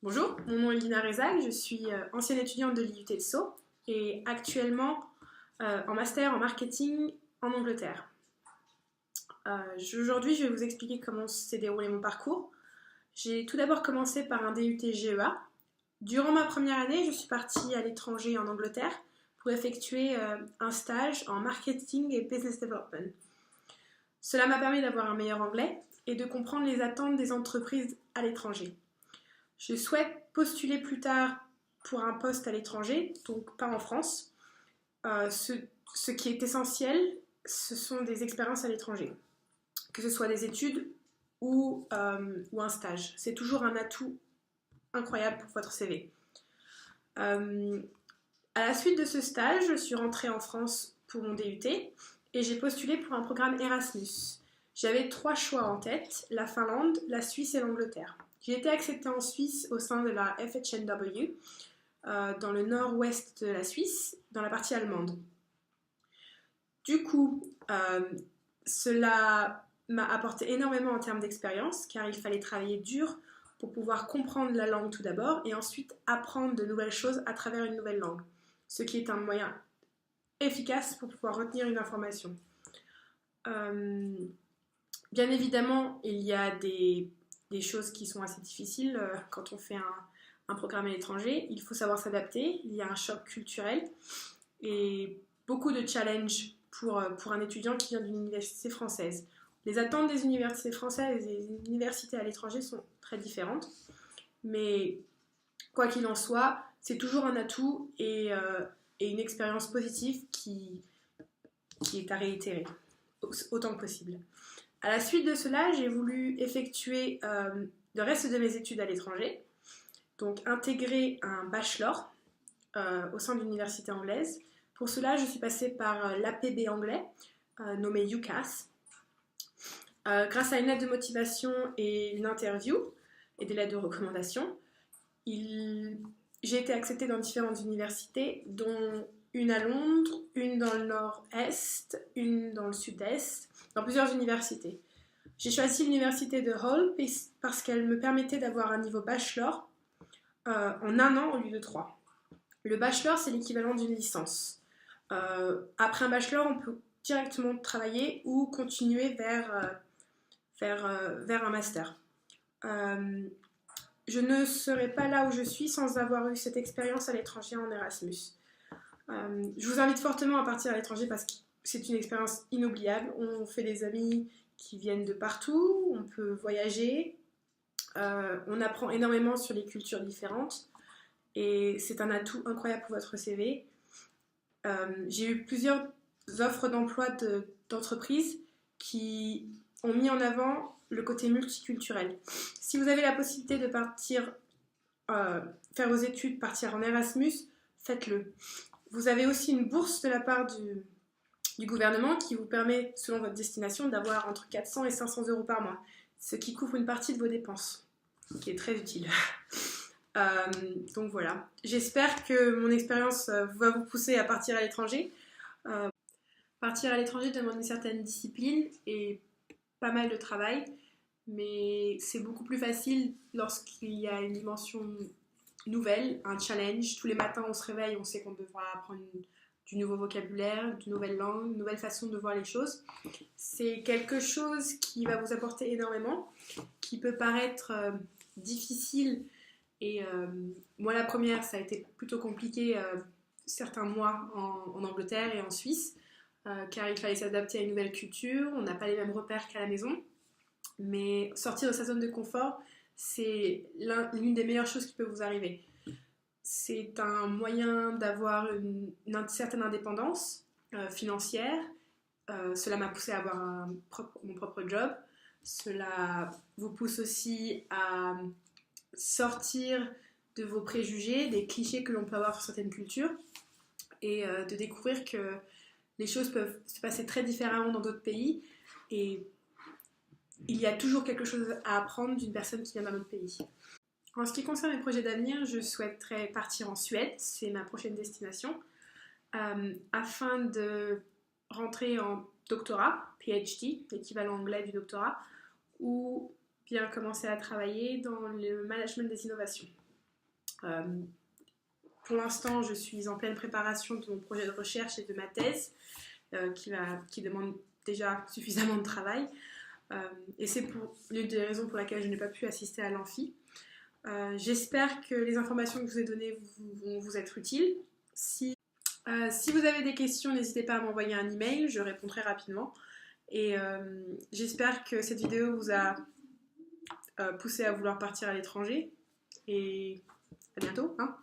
Bonjour, mon nom est Lina Rezal, je suis ancienne étudiante de l'IUT de Sceaux et actuellement en master en marketing en Angleterre. Aujourd'hui, je vais vous expliquer comment s'est déroulé mon parcours. J'ai tout d'abord commencé par un DUT GEA. Durant ma première année, je suis partie à l'étranger en Angleterre pour effectuer un stage en marketing et business development. Cela m'a permis d'avoir un meilleur anglais et de comprendre les attentes des entreprises à l'étranger. Je souhaite postuler plus tard pour un poste à l'étranger, donc pas en France. Ce qui est essentiel, ce sont des expériences à l'étranger, que ce soit des études ou un stage. C'est toujours un atout incroyable pour votre CV. À la suite de ce stage, je suis rentrée en France pour mon DUT et j'ai postulé pour un programme Erasmus. J'avais 3 choix en tête, la Finlande, la Suisse et l'Angleterre. J'ai été acceptée en Suisse au sein de la FHNW, dans le nord-ouest de la Suisse, dans la partie allemande. Du coup, cela m'a apporté énormément en termes d'expérience, car il fallait travailler dur pour pouvoir comprendre la langue tout d'abord, et ensuite apprendre de nouvelles choses à travers une nouvelle langue, ce qui est un moyen efficace pour pouvoir retenir une information. Bien évidemment, il y a des choses qui sont assez difficiles quand on fait un programme à l'étranger. Il faut savoir s'adapter, il y a un choc culturel et beaucoup de challenges pour un étudiant qui vient d'une université française. Les attentes des universités françaises et des universités à l'étranger sont très différentes, mais quoi qu'il en soit, c'est toujours un atout et une expérience positive qui est à réitérer autant que possible. À la suite de cela, j'ai voulu effectuer le reste de mes études à l'étranger, donc intégrer un bachelor au sein d'une université anglaise. Pour cela, je suis passée par l'APB anglais, nommé UCAS. Grâce à une lettre de motivation et une interview et des lettres de recommandation, j'ai été acceptée dans différentes universités, dont une à Londres, une dans le nord-est, une dans le sud-est, dans plusieurs universités. J'ai choisi l'université de Hull parce qu'elle me permettait d'avoir un niveau bachelor en 1 an au lieu de 3. Le bachelor, c'est l'équivalent d'une licence. Après un bachelor, on peut directement travailler ou continuer vers un master. Je ne serais pas là où je suis sans avoir eu cette expérience à l'étranger en Erasmus. Je vous invite fortement à partir à l'étranger parce que c'est une expérience inoubliable. On fait des amis qui viennent de partout, on peut voyager, on apprend énormément sur les cultures différentes et c'est un atout incroyable pour votre CV. J'ai eu plusieurs offres d'emploi d'entreprises qui ont mis en avant le côté multiculturel. Si vous avez la possibilité de partir faire vos études, partir en Erasmus, faites-le. Vous avez aussi une bourse de la part du gouvernement qui vous permet, selon votre destination, d'avoir entre 400 et 500 € par mois, ce qui couvre une partie de vos dépenses, qui est très utile. Donc voilà, j'espère que mon expérience va vous pousser à partir à l'étranger. Partir à l'étranger demande une certaine discipline et pas mal de travail, mais c'est beaucoup plus facile lorsqu'il y a une dimension nouvelle, un challenge. Tous les matins, on se réveille, on sait qu'on devra apprendre du nouveau vocabulaire, d'une nouvelle langue, une nouvelle façon de voir les choses. C'est quelque chose qui va vous apporter énormément, qui peut paraître difficile. Et moi, la première, ça a été plutôt compliqué certains mois en Angleterre et en Suisse, car il fallait s'adapter à une nouvelle culture, on n'a pas les mêmes repères qu'à la maison. Mais sortir de sa zone de confort, c'est l'une des meilleures choses qui peut vous arriver. C'est un moyen d'avoir une certaine indépendance financière. Cela m'a poussé à avoir mon propre job. Cela vous pousse aussi à sortir de vos préjugés, des clichés que l'on peut avoir sur certaines cultures et de découvrir que les choses peuvent se passer très différemment dans d'autres pays et il y a toujours quelque chose à apprendre d'une personne qui vient d'un autre pays. En ce qui concerne mes projets d'avenir, je souhaiterais partir en Suède, c'est ma prochaine destination, afin de rentrer en doctorat, PhD, l'équivalent anglais du doctorat, ou bien commencer à travailler dans le management des innovations. Euh, pour l'instant, je suis en pleine préparation de mon projet de recherche et de ma thèse, qui demande déjà suffisamment de travail. Et c'est l'une des raisons pour laquelle je n'ai pas pu assister à l'amphi. J'espère que les informations que je vous ai données vont vous être utiles. Si vous avez des questions, n'hésitez pas à m'envoyer un email, je répondrai rapidement. Et j'espère que cette vidéo vous a poussé à vouloir partir à l'étranger. Et à bientôt, hein.